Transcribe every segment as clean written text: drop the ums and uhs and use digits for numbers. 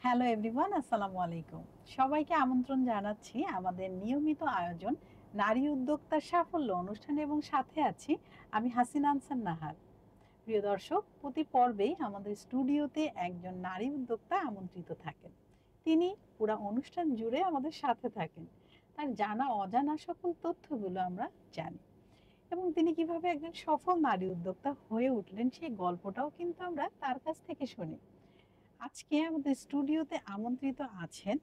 Hello everyone, আসসালামু আলাইকুম। সবাইকে আমন্ত্রণ জানাচ্ছি আমাদের নিয়মিত আয়োজন নারী উদ্যোক্তার সাফল্য অনুষ্ঠানে এবং সাথে আছি আমি হাসিনা আনসার নাহার। প্রিয় দর্শক, প্রতি পর্বেই আমাদের স্টুডিওতে একজন নারী উদ্যোক্তা আমন্ত্রিত থাকেন। তিনি পুরো অনুষ্ঠান জুড়ে আমাদের সাথে থাকেন। তার জানা অজানা সকল তথ্যগুলো আমরা জানি এবং তিনি কিভাবে একজন সফল নারী উদ্যোক্তা হয়ে উঠলেন সেই গল্পটাও কিন্তু আমরা তার কাছ থেকে শুনি। আজকে আমাদের স্টুডিওতে আমন্ত্রিত আছেন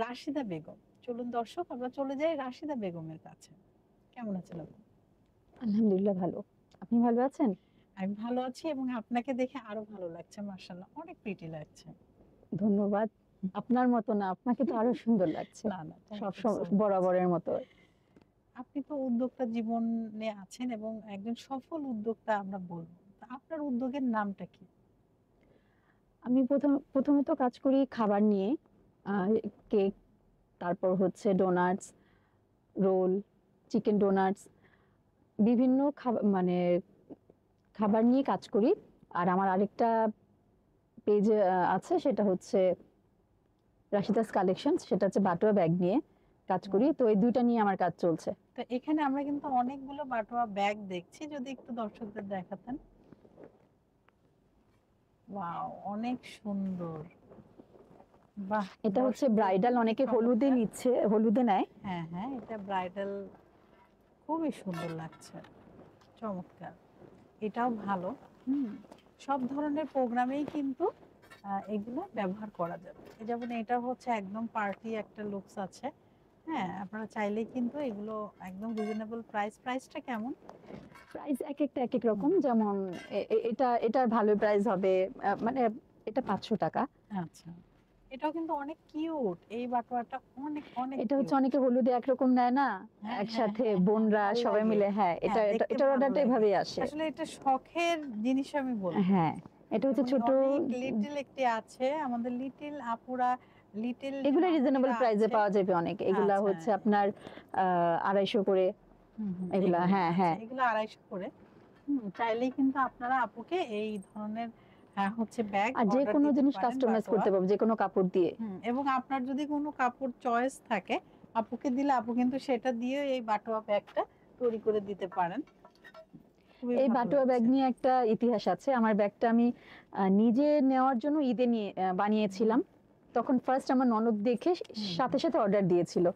রাশিদা বেগম। চলুন দর্শক, আমরা চলে যাই রাশিদা বেগমের কাছে। কেমন আছেন আপনি? আলহামদুলিল্লাহ ভালো। আপনি ভালো আছেন? আমি ভালো আছি এবং আপনাকে দেখে আরো ভালো লাগছে, মাশাআল্লাহ অনেক প্রিটি লাগছে। ধন্যবাদ। আপনার মতো না, আপনাকে তো আরো সুন্দর লাগছে। না না, থ্যাংক সব ইউ সো মাচ। বরাবরের মতো। আপনি তো উদ্যোক্তা জীবনে আছেন এবং একজন সফল উদ্যোক্তা আমরা বলবো। তা আপনার উদ্যোগের নামটা কি? আমি প্রথমত কাজ করি খাবার নিয়ে। কেক, তারপর হচ্ছে ডোনাটস, রোল, চিকেন ডোনাটস, বিভিন্ন খাবার নিয়ে কাজ করি। আর আমার আরেকটা পেজ আছে, সেটা হচ্ছে রাশিদাস কালেকশনস, সেটা হচ্ছে বাটোয়া ব্যাগ নিয়ে কাজ করি। তো এই দুইটা নিয়ে আমার কাজ চলছে। তো এখানে আমরা কিন্তু অনেকগুলো বাটোয়া ব্যাগ দেখছি, যদি একটু দর্শকদের দেখাতেন। ওয়াও, অনেক সুন্দর। বাহ, এটা হচ্ছে দর্শকদের ব্রাইডাল, খুবই অনেকে হলুদে চমৎকার। নিচ্ছে, হলুদে নেয়। হ্যাঁ হ্যাঁ, এটা ব্রাইডাল, খুবই সুন্দর লাগছে, চমৎকার। এটাও ভালো। হুম, সব ধরনের প্রোগ্রামেই কিন্তু এগুলো ব্যবহার করা যাবে। যেমন এটা হচ্ছে একদম পার্টি একটা লুকস আছে। হ্যাঁ, আপনারা চাইলেই কিন্তু এগুলো একদম রিজনেবল প্রাইসটা কেমন? প্রাইস এক একটা এক এক রকম। যেমন এটার ভালো প্রাইস হবে, মানে এটা 500 টাকা। আচ্ছা, এটাও কিন্তু অনেক কিউট, এই বাটোয়াটা অনেক অনেক এটা হচ্ছে কিউট। অনেকে হলুদে একরকম নেয় না, হ্যাঁ হ্যাঁ একসাথে হ্যাঁ হ্যাঁ, বোনরা ভাল সবাই লাগে। মিলে। হ্যাঁ, হ্যাঁ, দেখতে এটার ভালো অর্ডারটা লাগে। এভাবেই আসে। আসলে এটা শখের জিনিস আমি বলবো। হ্যাঁ, এটা হচ্ছে যেমন ছোট। অনেক লিটল একটি আছে, আমাদের লিটল আপুরা, লিটল যে এগুলো রিজনেবল মামুনিরা প্রাইসে আছে। পাওয়া যাবে অনেক। এগুলা আচ্ছা, হচ্ছে আপনার 250 করে। এগুলা, এগুলো হ্যাঁ আচ্ছা, হ্যাঁ। এগুলো 250 করে। চাইলেই কিন্তু আপনারা আপুকে এই ধরনের হচ্ছে ব্যাগ আর যে অর্ডার কোনো দিতে জিনিস পারেন, কাস্টমাইজ বাটোয়া। করতে পারবো যে কোনো কাপড় দিয়ে। এবং আপনার যদি কোনো কাপড় চয়েস থাকে, আপুকে দিলে আপু কিন্তু সেটা দিয়ে এই বাটোয়া ব্যাগটা তৈরি করে দিতে পারেন। খুবই এই ভালো বাটোয়া ব্যাগ লাগছে। নিয়ে একটা ইতিহাস আছে। আমার ব্যাগটা আমি নিজে নেওয়ার জন্য ঈদে নিয়ে বানিয়েছিলাম। তখন ফার্স্ট আমার ননদ দেখে সাথে সাথে অর্ডার দিয়েছিল।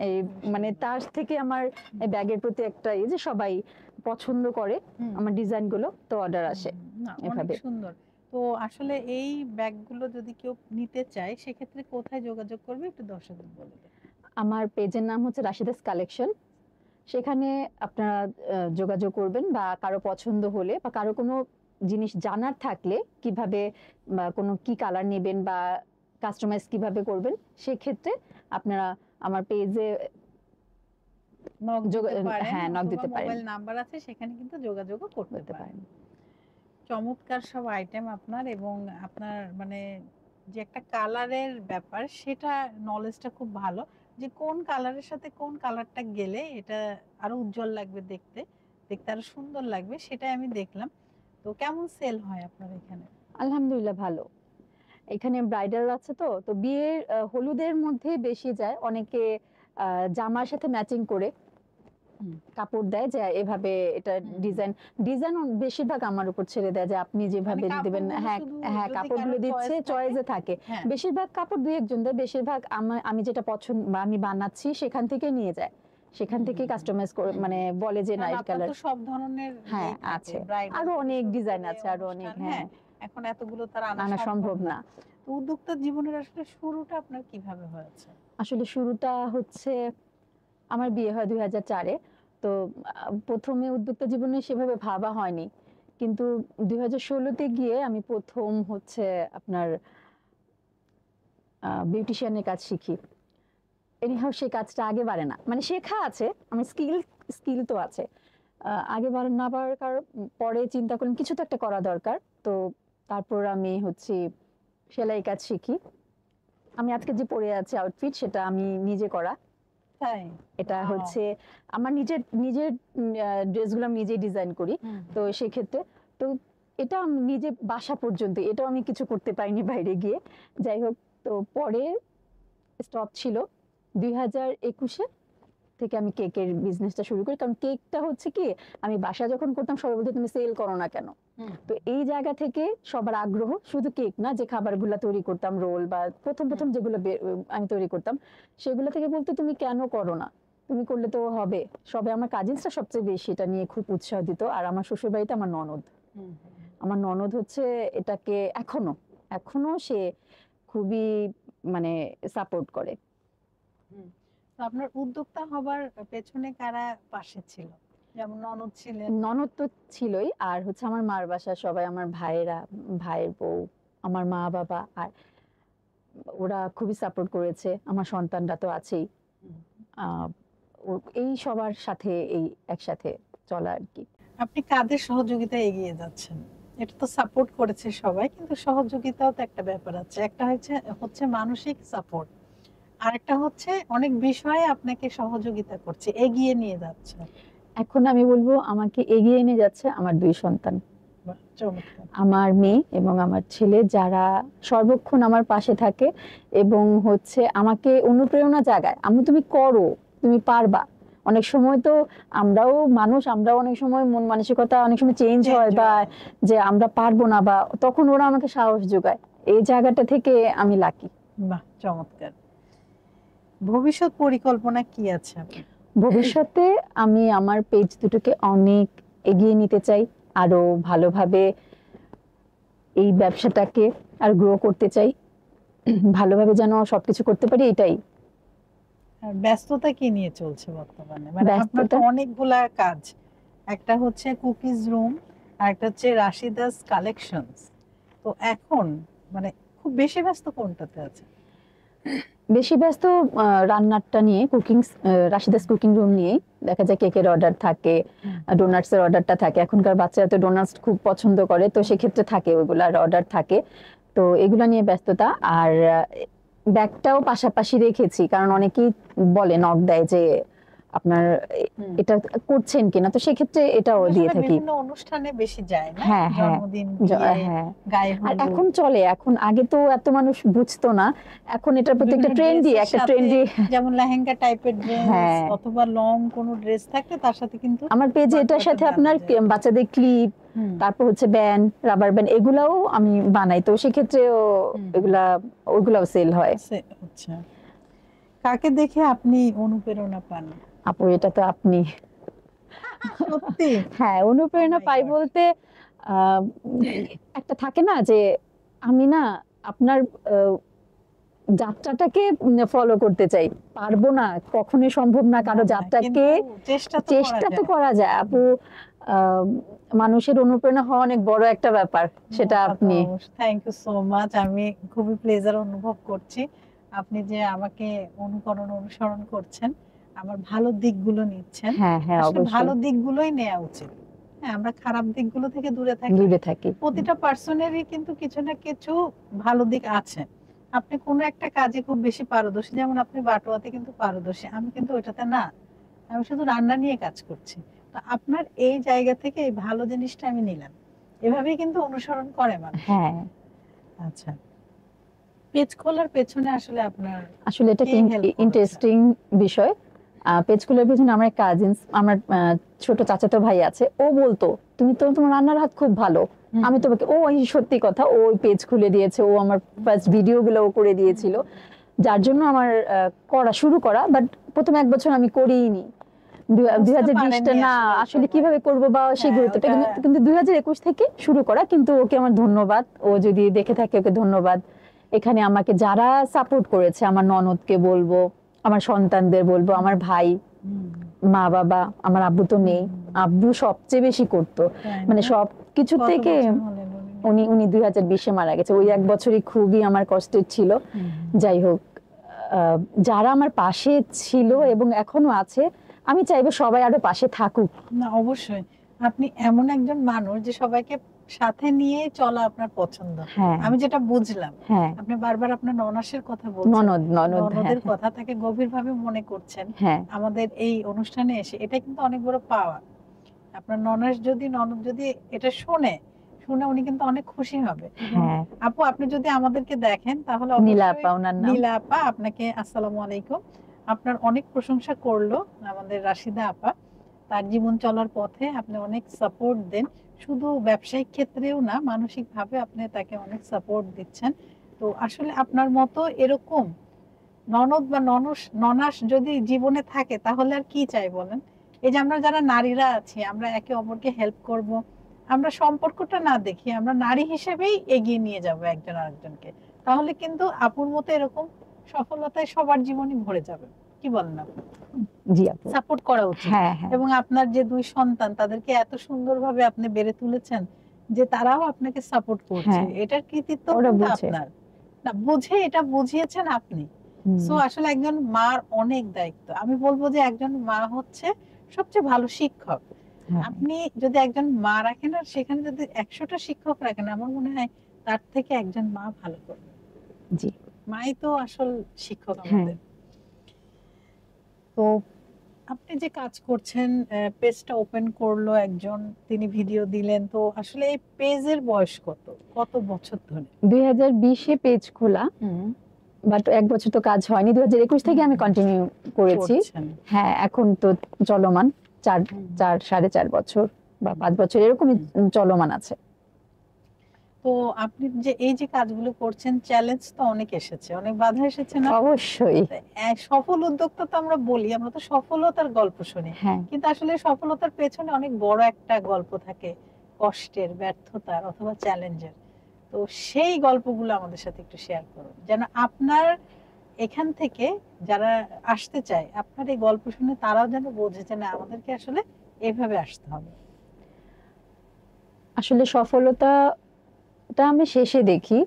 এই মানে তার থেকে আমার এই ব্যাগের প্রতি একটা এই যে সবাই পছন্দ করে আমার ডিজাইন গুলো, তো অর্ডার আসে না, অনেক এভাবে। সুন্দর। তো আসলে এই ব্যাগগুলো যদি কেউ নিতে চায়, সেক্ষেত্রে কোথায় যোগাযোগ করবে একটু দর্শকদের বলে দেন। আমার পেজের নাম হচ্ছে রাশিদাস কালেকশন। সেখানে আপনারা যোগাযোগ করবেন, বা কারো পছন্দ হলে বা কারো কোনো জিনিস জানার থাকলে কিভাবে বা কোনো কি কালার নেবেন বা কাস্টমাইজ কিভাবে করবেন, সেক্ষেত্রে আপনারা আমার পেজে নক দিতে পারেন, হ্যাঁ, নক অথবা দিতে পারেন। মোবাইল নাম্বার আছে, সেখানে কিন্তু যোগাযোগও করতে করতে পারেন। পারেন। চমৎকার সব আইটেম আপনার, এবং আপনার মানে যে একটা কালারের ব্যাপার, সেটা নলেজটা খুব ভালো, যে কোন কালারের সাথে কোন কালারটা গেলে এটা আরো উজ্জ্বল লাগবে, দেখতে দেখতে আরো সুন্দর লাগবে, সেটাই আমি দেখলাম। তো কেমন সেল হয় আপনার এখানে? আলহামদুলিল্লাহ ভালো। এখানে ব্রাইডাল আছে, তো তো বিয়ের হলুদের মধ্যে বেশি যায়। অনেকে জামার সাথে ম্যাচিং করে কাপড় দেয়, যে এভাবে এটা ডিজাইন ডিজাইন বেশিরভাগ আমার উপর ছেড়ে দেয়, যে আপনি মানে যেভাবে দিবেন। কাপড়গুলো হ্যাঁ শুধু হ্যাঁ, যদি কাপড়গুলো কারো দিচ্ছে, চয়েসে থাকে। হ্যাঁ, বেশিরভাগ কাপড় দুই একজন দেয়, বেশিরভাগ আমি যেটা পছন্দ বা আমি বানাচ্ছি সেখান থেকে নিয়ে যায়। সেখান থেকে কাস্টমাইজ করে, মানে বলে যে না কারণ এই আপনার কালার। তো সব ধরনের হ্যাঁ ইয়েই থাকে, আছে, ব্রাইডাল আরো থেকে অনেক শুরু ডিজাইন করে আছে, আরো অনেক। অনুষ্ঠান। হ্যাঁ, হ্যাঁ, এখন এতগুলো তার আনা আনা সম্ভব সম্ভব না। না। তো উদ্যোক্তা জীবনের আসলে শুরুটা আপনার কিভাবে হয়েছে? আসলে শুরুটা হচ্ছে, আমার বিয়ে হয় 2004-এ। তো প্রথমে উদ্যোক্তা জীবনে সেভাবে ভাবা হয়নি, কিন্তু 2016-তে গিয়ে আমি প্রথম হচ্ছে আপনার বিউটিশিয়ানের কাজ শিখি। এনিহাও সেই কাজটা আগে বাড়ে না, মানে শেখা আছে, আমার স্কিল তো আছে। আগে বাড়ে না পারার পরে চিন্তা করলাম কিছু তো একটা করা দরকার। তো তারপর আমি হচ্ছে সেলাই কাজ শিখি। আমি আজকে যে পরে আছি আউটফিট, সেটা আমি নিজে করা। তাই? এটা Wow! হচ্ছে আমার নিজের নিজের ড্রেসগুলো আমি নিজেই ডিজাইন করি। তো সেক্ষেত্রে তো এটা আমি নিজে বাসা পর্যন্ত, এটাও আমি কিছু করতে পারিনি বাইরে গিয়ে। যাই হোক, তো পরে স্টপ ছিল 2021-এ থেকে আমি কেকের বিজনেসটা শুরু করি। কারণ কেকটা হচ্ছে কি, আমি বাসা যখন করতাম সবাই বলতো তুমি সেল করো না কেন। তো এই জায়গা থেকে সবার আগ্রহ, শুধু কেক না, যে খাবারগুলো তৈরি করতাম, রোল বা প্রথম প্রথম যেগুলো আমি তৈরি করতাম, সেগুলো থেকে বলতো তুমি কেন করো না, তুমি করলে তো হবে। সবে আমার কাজিনসরা সবচেয়ে বেশি এটা নিয়ে খুব উৎসাহ দিত। আর আমার শ্বশুর বাড়িতে আমার ননদ হচ্ছে এটাকে এখনো এখনো সে খুবই মানে সাপোর্ট করে। তো আপনার উদ্যোক্তা হবার পেছনে কারা পাশে ছিল? যেমন ননদ ছিলেন। ননদ তো ছিলই, আর হচ্ছে আমার মার বাসা সবাই, আমার ভাইয়েরা, ভাইয়ের বউ, আমার মা বাবা, আর ওরা খুবই সাপোর্ট করেছে। আমার সন্তানরা তো আছেই। আহ, এই সবার সাথে এই একসাথে চলা আর কি। আপনি কাদের সহযোগিতায় এগিয়ে যাচ্ছেন? এটা তো সাপোর্ট করেছে সবাই, কিন্তু সহযোগিতাও তো একটা ব্যাপার আছে। একটা হচ্ছে মানসিক সাপোর্ট, আরেকটা হচ্ছে অনেক বিষয়ে আপনাকে সহযোগিতা করছে, এগিয়ে নিয়ে যাচ্ছে। এখন আমি বলবো আমাকে এগিয়ে নিয়ে যাচ্ছে আমার 2 সন্তান, বাহ, চমৎকার। আমার মেয়ে এবং আমার ছেলে, যারা সর্বক্ষণ আমার পাশে থাকে এবং হচ্ছে আমাকে অনুপ্রেরণা জাগায়। আমি তুমি করো, তুমি পারবা। অনেক সময় তো আমরাও মানুষ, আমরাও অনেক সময় মন মানসিকতা অনেক সময় চেঞ্জ হয়, বা যে আমরা পারবো না, বা তখন ওরা আমাকে সাহস যোগায়। এই জায়গাটা থেকে আমি লাকি। বাহ, চমৎকার। ভবিষ্যৎ পরিকল্পনা কি আছে আপনার? ভবিষ্যতে আমি আমার পেজ দুটোকে অনেক এগিয়ে নিতে চাই, আরো ভালোভাবে এই ব্যবসাটাকে আর গ্রো করতে চাই, ভালোভাবে যেন সবকিছু করতে পারি, এটাই। আর ব্যস্ততা কি নিয়ে চলছে বর্তমানে? মানে আপনার তো ব্যস্ততা অনেকগুলা কাজ, একটা হচ্ছে কুকিজ রুম, আর একটা হচ্ছে রাশিদাস কালেকশনস। তো এখন মানে খুব বেশি ব্যস্ত কোনটাতে আছে? বেশি ব্যস্ত রান্নাটা নিয়ে, রাশিদাস কুকিং রুম নিয়ে। দেখা যায় কেকের অর্ডার থাকে, ডোনাটস এর অর্ডারটা থাকে। এখনকার বাচ্চারা তো ডোনাটস খুব পছন্দ করে, তো সেক্ষেত্রে থাকে, ওইগুলার অর্ডার থাকে। তো এগুলা নিয়ে ব্যস্ততা। আর ব্যাগটাও পাশাপাশি রেখেছি, কারণ অনেকেই বলে, নক দেয় যে আপনার এটা করছেন কিনা, তো সেক্ষেত্রে এটাও দিয়ে থাকি। বিভিন্ন অনুষ্ঠানে বেশি যায় না? হ্যাঁ হ্যাঁ জন্মদিন, হ্যাঁ। গায়ে আর হলুদ। এখন চলে, এখন আগে তো এত মানুষ বুঝতো না, এখন এটার প্রতি একটা ট্রেন্ডি, একটা ট্রেন্ডি, যেমন লেহেঙ্গা টাইপের ড্রেস হ্যাঁ, অথবা লং কোন ড্রেস থাকলে তার সাথে কিন্তু আমার পেজে এটার সাথে আপনার বাচ্চাদের ক্লিপ, তারপর হচ্ছে ব্যান্ড, রাবার ব্যান্ড, এগুলাও আমি বানাই। তো সেক্ষেত্রে ওইগুলাও সেল হয়। আচ্ছা, কাকে দেখে আপনি অনুপ্রেরণা পান? আপু, এটা তো আপনি। সত্যি? হ্যাঁ, অনুপ্রেরণা পাই বলতে একটা থাকে না যে আমি না আপনার যাত্রাটাকে ফলো করতে চাই। পারবো না, কখনোই সম্ভব না কারো যাত্রাকে, চেষ্টা তো করা যায় আপু। মানুষের অনুপ্রেরণা হওয়া অনেক বড় একটা ব্যাপার, সেটা আপনি। Thank you so much. আমি খুবই প্লেজার অনুভব করছি আপনি যে আমাকে অনুসরণ করছেন, আমার ভালো দিকগুলো নিচ্ছেন। হ্যাঁ হ্যাঁ, অবশ্যই ভালো দিকগুলোই নেওয়া উচিত। হ্যাঁ, আমরা খারাপ দিকগুলো থেকে দূরে থাকি। প্রতিটা পার্সনেরই কিন্তু কিছু না কিছু ভালো দিক আছে। আপনি কোনো একটা কাজে খুব বেশি পারদর্শী, যেমন আপনি বাটোয়াতে কিন্তু পারদর্শী, আমি কিন্তু ওইটাতে না। আমি শুধু রান্না নিয়ে কাজ করছি। তো আপনার এই জায়গা থেকে এই ভালো জিনিসটা আমি নিলাম। এভাবেই কিন্তু অনুসরণ করে মানুষ। হ্যাঁ। আচ্ছা, পেজ খোলার পেছনে আসলে আপনার এটা ইন্টারেস্টিং বিষয়। পেজ খোলার পেছনে আমার কাজিনস, আমার ছোট চাচাতো ভাই আছে, ও বলতো তুমি তো, তোমার রান্নার হাত খুব ভালো, আমি তোমাকে, সত্যি কথা, ও পেজ খুলে দিয়েছে, ও আমার ফার্স্ট ভিডিও গুলো করে দিয়েছিল, যার জন্য আমার করা শুরু করা। বাট প্রথম 1 বছর আমি করিনি। 2020টা না আসলে কিভাবে করবো বা সেই গুরুত্বটা, কিন্তু 2021 থেকে শুরু করা। কিন্তু ওকে আমার ধন্যবাদ, ও যদি দেখে থাকে ওকে ধন্যবাদ। এখানে আমাকে যারা সাপোর্ট করেছে, আমার ননদকে বলবো, আমার সন্তানদের বলবো, আমার ভাই, মা বাবা, আমার আব্বু তো নেই, আব্বু সবচেয়ে বেশি করতো, মানে সবকিছু থেকে। উনি 2020-এ মারা গেছে। ওই 1 বছরই খুবই আমার কষ্টের ছিল। যাই হোক, যারা আমার পাশে ছিল এবং এখনো আছে, আমি চাইবো সবাই আরো পাশে থাকুক। না, অবশ্যই আপনি এমন একজন মানুষ যে সবাইকে সাথে নিয়ে চলা আপনার পছন্দ। আমি যেটা বুঝলাম, আপনি বারবার আপনার ননাসের কথা বলছেন, ননদের কথা তাকে গভীরভাবে মনে করছেন আমাদের এই অনুষ্ঠানে এসে। এটা কিন্তু অনেক বড় পাওয়া। আপনার ননদ যদি এটা শোনে, শুনে উনি কিন্তু অনেক খুশি হবে। হ্যাঁ, আপু, আপনি যদি আমাদেরকে দেখেন তাহলে নীলা অবশ্যই আপা ওনার নাম। নীলা আপা আপনাকে আসসালামু আলাইকুম। আপনার অনেক প্রশংসা করলো আমাদের রাশিদা আপা। তার জীবন চলার পথে আপনি অনেক সাপোর্ট দেন। শুধু ব্যবসায়িক ক্ষেত্রেও না, মানসিকভাবে আপনি তাকে অনেক সাপোর্ট দিচ্ছেন। তো আসলে আপনার মতো এরকম ননদ বা ননাস যদি জীবনে থাকে তাহলে আর কি চাই বলেন? এই যে আমরা যারা নারীরা আছি, আমরা একে অপরকে হেল্প করব, আমরা সম্পর্কটা না দেখি, আমরা নারী হিসেবেই এগিয়ে নিয়ে যাব একজন আরেকজনকে, তাহলে কিন্তু আপুর মতো এরকম সফলতায় সবার জীবনই ভরে যাবে। কি বলেন আপনি? জি আপু। সাপোর্ট করা উচিত। হ্যাঁ, হ্যাঁ, এবং আপনার যে 2 সন্তান, তাদেরকে এত সুন্দরভাবে আপনি বেড়ে তুলেছেন যে তারাও আপনাকে সাপোর্ট করছে। হ্যাঁ, এটার কৃতিত্ব ওরা কিন্তু বুঝে। আপনার। না, বুঝে এটা বুঝিয়েছেন আপনি। হুম, সো আসলে একজন মার অনেক দায়িত্ব। আমি বলবো যে একজন মা হচ্ছে সবচেয়ে ভালো শিক্ষক। হ্যাঁ, আপনি যদি একজন মা রাখেন আর সেখানে যদি 100টা শিক্ষক রাখেন, আমার মনে হয় তার থেকে একজন মা ভালো করবে। জি, মাই তো আসল শিক্ষক হ্যাঁ। আমাদের। তো আপনি যে কাজ করছেন, পেজটা ওপেন করলো একজন, তিনি ভিডিও দিলেন। তো আসলে এই পেজের বয়স কত? কত বছর ধরে? 2020 এ পেজ খোলা, বাট 1 বছর তো কাজ হয়নি। 2021 থেকে আমি কন্টিনিউ করেছি। করছেন। হ্যাঁ, এখন তো চলমান 4 হুম। 4.5 বছর বা 5 বছর এরকমই চলমান আছে। তো আপনি যে এই যে কাজগুলো করছেন, চ্যালেঞ্জ তো অনেক এসেছে, অনেক বাধা এসেছে না? অবশ্যই। তো সফল উদ্যোক্তা তো আমরা বলি, আমরা তো সফলতার গল্প শুনি। হ্যাঁ, কিন্তু আসলে সফলতার পেছনে অনেক বড় একটা গল্প থাকে, কষ্টের, ব্যর্থতার অথবা চ্যালেঞ্জের। তো সেই গল্পগুলো আমাদের সাথে একটু শেয়ার করুন, যেন আপনার এখান থেকে যারা আসতে চায়, আপনার এই গল্প শুনে তারাও যেন বোঝে যে না, আমাদেরকে আসলে এভাবে আসতে হবে। আসলে সফলতাটা আমি শেষে দেখি।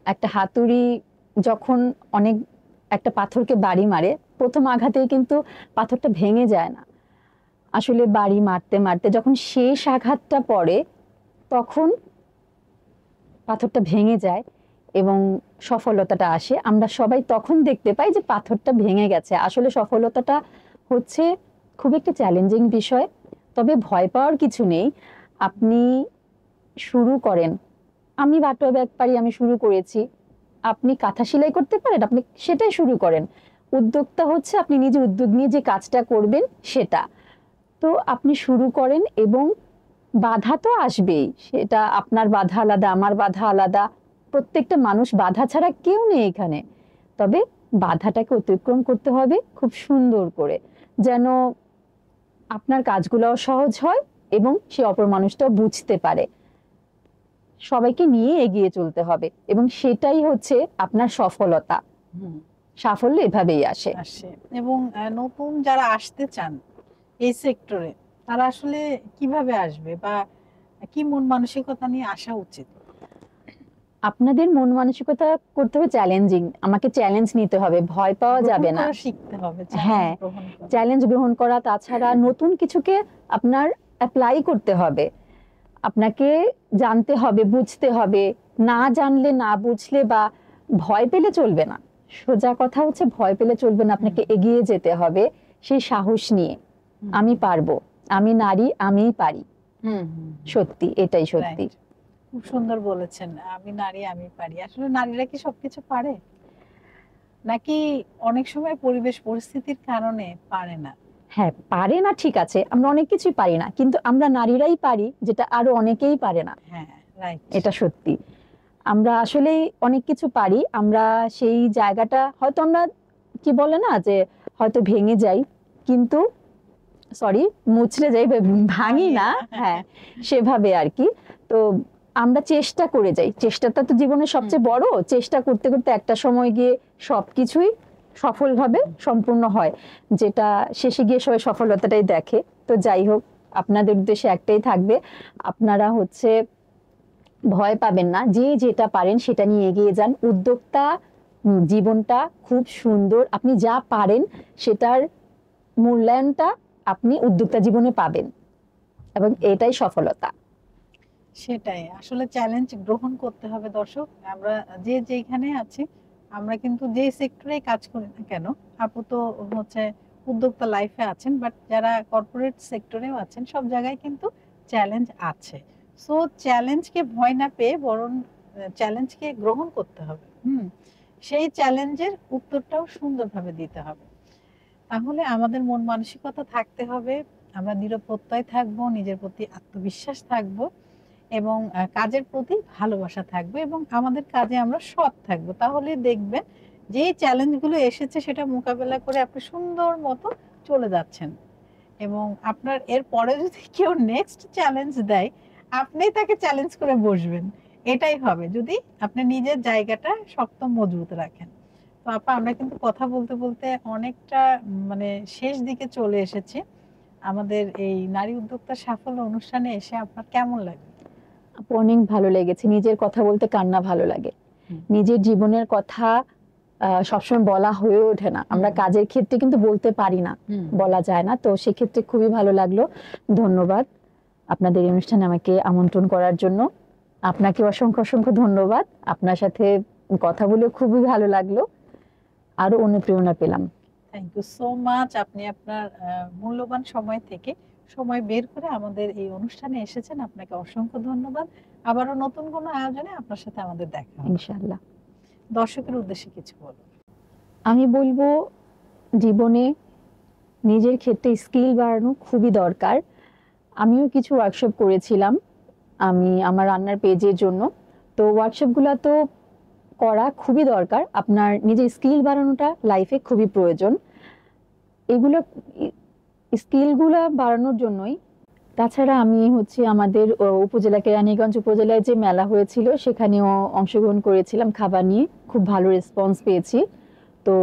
একটা হাতুড়ি যখন অনেক একটা পাথরকে বাড়ি মারে, ১ম আঘাতেই কিন্তু পাথরটা ভেঙে যায় না। আসলে বাড়ি মারতে, মারতে যখন শেষ আঘাতটা পড়ে, তখন পাথরটা ভেঙে যায় এবং সফলতাটা আসে। আমরা সবাই তখন দেখতে পাই যে পাথরটা ভেঙে গেছে। আসলে সফলতাটা হচ্ছে খুব একটা চ্যালেঞ্জিং বিষয়। তবে ভয় পাওয়ার কিছু নেই। আপনি শুরু করেন। আমি বাটোয়া ব্যাগ পারি, আমি শুরু করেছি। আপনি কাঁথা সেলাই করতে পারেন, আপনি সেটাই শুরু করেন। উদ্যোক্তা হচ্ছে আপনি নিজে উদ্যোগ নিয়ে যে কাজটা করবেন সেটা। তো আপনি শুরু করেন এবং বাধা তো আসবেই। সেটা আপনার বাধা আলাদা, আমার বাধা আলাদা। প্রত্যেকটা মানুষ বাধা ছাড়া কেউ নেই এখানে। তবে বাধাটাকে অতিক্রম করতে হবে খুব সুন্দর করে, যেন আপনার কাজগুলোও সহজ হয় এবং সে অপর মানুষটাও বুঝতে পারে। সবাইকে নিয়ে এগিয়ে চলতে হবে এবং সেটাই হচ্ছে আপনার সফলতা। সাফল্য এভাবেই আসে। এবং নতুন যারা আসতে চান এই সেক্টরে, তারা আসলে কিভাবে আসবে বা কি মন মানসিকতা নিয়ে আসা উচিত? আপনাদের মন মানসিকতা করতে হবে চ্যালেঞ্জিং। আমাকে চ্যালেঞ্জ নিতে হবে, ভয় পাওয়া যাবে না। শিখতে হবে, হ্যাঁ, চ্যালেঞ্জ গ্রহণ করা। তাছাড়া নতুন কিছুকে আপনার অ্যাপ্লাই করতে হবে। আপনাকে জানতে হবে, বুঝতে হবে। না জানলে, না বুঝলে বা ভয় পেলে চলবে না। সোজা কথা হচ্ছে ভয় পেলে চলবে না, আপনাকে এগিয়ে যেতে হবে সেই সাহস নিয়ে। আমি পারবো, আমি নারী, আমিই পারি। সত্যি, এটাই সত্যি। খুব সুন্দর বলেছেন, আমি নারী, আমি পারি। আসলে নারীরা কি সবকিছু পারে, নাকি অনেক সময় পরিবেশ পরিস্থিতির কারণে পারে না? হ্যাঁ, পারে না ঠিক আছে, আমরা অনেক কিছুই পারি না, কিন্তু আমরা নারীরাই পারি যেটা আরো অনেকেই পারে না। হ্যাঁ, রাইট। এটা সত্যি। আমরা আসলেই অনেক কিছু পারি। আমরা সেই জায়গাটা হয়তো আমরা কি বলে না যে হয়তো ভেঙে যাই, কিন্তু সরি, মুচড়ে যাই, ভাঙি না। হ্যাঁ, সেভাবে আর কি। তো আমরা চেষ্টা করে যাই। চেষ্টাটা তো জীবনের সবচেয়ে বড়। চেষ্টা করতে করতে একটা সময় গিয়ে সবকিছুই সফলভাবে সম্পূর্ণ হয়, যেটা শেষে গিয়ে সবাই সফলতাটাই দেখে। তো যাই হোক, আপনাদের উদ্দেশ্যে একটাই থাকবে, আপনারা হচ্ছে ভয় পাবেন না, যে যেটা পারেন সেটা নিয়ে এগিয়ে যান। উদ্যোক্তা জীবনটা খুব সুন্দর। আপনি যা পারেন সেটার মূল্যায়নটা আপনি উদ্যোক্তা জীবনে পাবেন এবং এটাই সফলতা। সেটাই আসলে চ্যালেঞ্জ গ্রহণ করতে হবে। দর্শক, আমরা যে যেখানে আছি, আমরা কিন্তু যে সেক্টরে কাজ করি না কেন, আপু তো হচ্ছে উদ্যোক্তা লাইফে আছেন, বাট যারা কর্পোরেট সেক্টরেও আছেন, সব জায়গায় কিন্তু চ্যালেঞ্জ আছে। সো চ্যালেঞ্জকে ভয় না পেয়ে বরং চ্যালেঞ্জকে গ্রহণ করতে হবে। সেই চ্যালেঞ্জের উত্তরটাও সুন্দরভাবে দিতে হবে। তাহলে আমাদের মন মানসিকতা থাকতে হবে, আমরা নিরপেক্ষতায় থাকবো, নিজের প্রতি আত্মবিশ্বাস থাকবো এবং কাজের প্রতি ভালোবাসা থাকবে এবং আমাদের কাজে আমরা সৎ থাকবো। তাহলে দেখবেন যে এই চ্যালেঞ্জগুলো এসেছে সেটা মোকাবেলা করে আপনি সুন্দর মতো চলে যাচ্ছেন এবং আপনার এরপরে যদি কেউ নেক্সট চ্যালেঞ্জ দেয়, আপনিই তাকে চ্যালেঞ্জ করে বসবেন। এটাই হবে যদি আপনি নিজের জায়গাটা শক্ত মজবুত রাখেন। তো আপা আমরা কিন্তু কথা বলতে বলতে অনেকটা মানে শেষ দিকে চলে এসেছি। আমাদের এই নারী উদ্যোক্তা সাফল্য অনুষ্ঠানে এসে আপনার কেমন লাগে? আপু অনেক ভালো লেগেছে। নিজের কথা বলতে কার না ভালো লাগে। নিজের জীবনের কথা সবসময় বলা হয়ে ওঠে না, আমরা কাজের ক্ষেত্রে কিন্তু বলতে পারি না, বলা যায় না। তো সেক্ষেত্রে খুবই ভালো লাগলো। ধন্যবাদ আপনাদের এই অনুষ্ঠানে আমাকে আমন্ত্রণ করার জন্য। আপনাকে অসংখ্য অসংখ্য ধন্যবাদ। আপনার সাথে কথা বলে খুবই ভালো লাগলো, আরো অনুপ্রেরণা পেলাম। Thank you so much. আপনি আপনার মূল্যবান সময় থেকে সময় বের করে আমাদের এই অনুষ্ঠানে এসেছেন, আপনাকে অসংখ্য ধন্যবাদ। আবারও নতুন কোনো আয়োজনে আপনার সাথে আমাদের দেখা হবে ইনশাআল্লাহ। দর্শকের উদ্দেশ্যে কিছু বলুন। আমি বলবো জীবনে নিজের ক্ষেত্রে স্কিল বাড়ানো খুবই দরকার। আমিও কিছু ওয়ার্কশপ করেছিলাম আমি আমার রান্নার পেজের জন্য। তো ওয়ার্কশপগুলো তো করা খুবই দরকার, আপনার নিজের স্কিল বাড়ানোটা লাইফে খুবই প্রয়োজন। এগুলো স্কিলগুলো বাড়ানোর জন্যই। তাছাড়া আমি আমাদের উপজেলা কেরানীগঞ্জ উপজেলায় যে মেলা হয়েছিল সেখানেও অংশগ্রহণ করেছিলাম খাবার নিয়ে, খুব ভালো রেসপন্স পেয়েছি। তো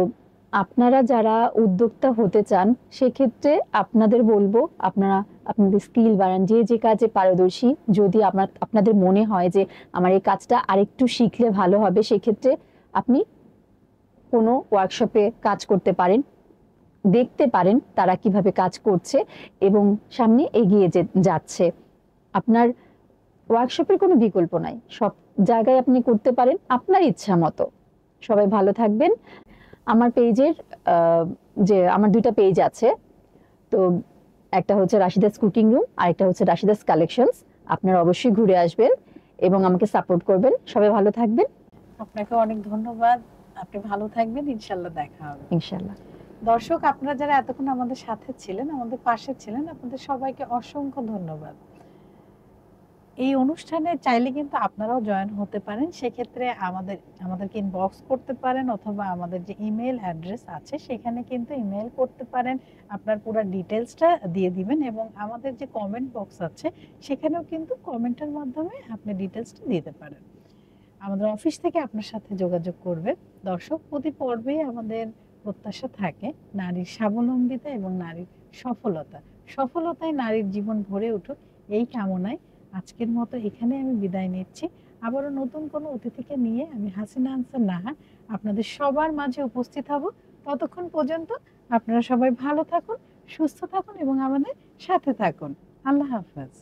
আপনারা যারা উদ্যোক্তা হতে চান সেক্ষেত্রে আপনাদের বলবো আপনারা আপনাদের স্কিল বাড়ান, যে যে কাজে পারদর্শী। যদি আপনাদের মনে হয় যে আমার এই কাজটা আরেকটু শিখলে ভালো হবে, সেক্ষেত্রে আপনি কোনো ওয়ার্কশপে কাজ করতে পারেন, দেখতে পারেন তারা কিভাবে কাজ করছে এবং সামনে এগিয়ে যাচ্ছে। আপনার ওয়ার্কশপের কোনো বিকল্প নাই, সব জায়গায় আপনি করতে পারেন আপনার ইচ্ছা মতো। সবাই ভালো থাকবেন। আমার পেজের যে আমার 2টা পেজ আছে, তো একটা হচ্ছে রাশিদাস কুকিং রুম আর একটা হচ্ছে রাশিদাস কালেকশনস। আপনারা অবশ্যই ঘুরে আসবেন এবং আমাকে সাপোর্ট করবেন। সবাই ভালো থাকবেন। আপনাকে অনেক ধন্যবাদ। আপনি ভালো থাকবেন, ইনশাআল্লাহ দেখা হবে। ইনশাআল্লাহ। দর্শক আপনারা যারা এতক্ষণ আমাদের সাথে ছিলেন, আমাদের পাশে ছিলেন, আপনাদের সবাইকে অসংখ্য ধন্যবাদ। এই অনুষ্ঠানে চাইলে কিন্তু আপনারাও জয়েন হতে পারেন। সেক্ষেত্রে আমাদেরকে ইনবক্স করতে পারেন অথবা আমাদের যে ইমেল অ্যাড্রেস আছে সেখানে কিন্তু ইমেল করতে পারেন। আপনার পুরো ডিটেলসটা দিয়ে দিবেন এবং আমাদের যে কমেন্ট বক্স আছে সেখানেও কিন্তু কমেন্টের মাধ্যমে আপনি ডিটেলসটা দিতে পারেন। আমাদের অফিস থেকে আপনার সাথে যোগাযোগ করবে। দর্শক, প্রতি পর্বে আমাদের প্রত্যাশা থাকে নারীর স্বাবলম্বিতা এবং নারীর সফলতায় নারীর জীবন ভরে উঠুক, এই কামনায় আজকের মতো এখানে আমি বিদায় নিচ্ছি। আবারও নতুন কোনো অতিথিকে নিয়ে আমি হাসিনা আনসার নাহার আপনাদের সবার মাঝে উপস্থিত হব। ততক্ষণ পর্যন্ত আপনারা সবাই ভালো থাকুন, সুস্থ থাকুন এবং আমাদের সাথে থাকুন। আল্লাহ হাফেজ।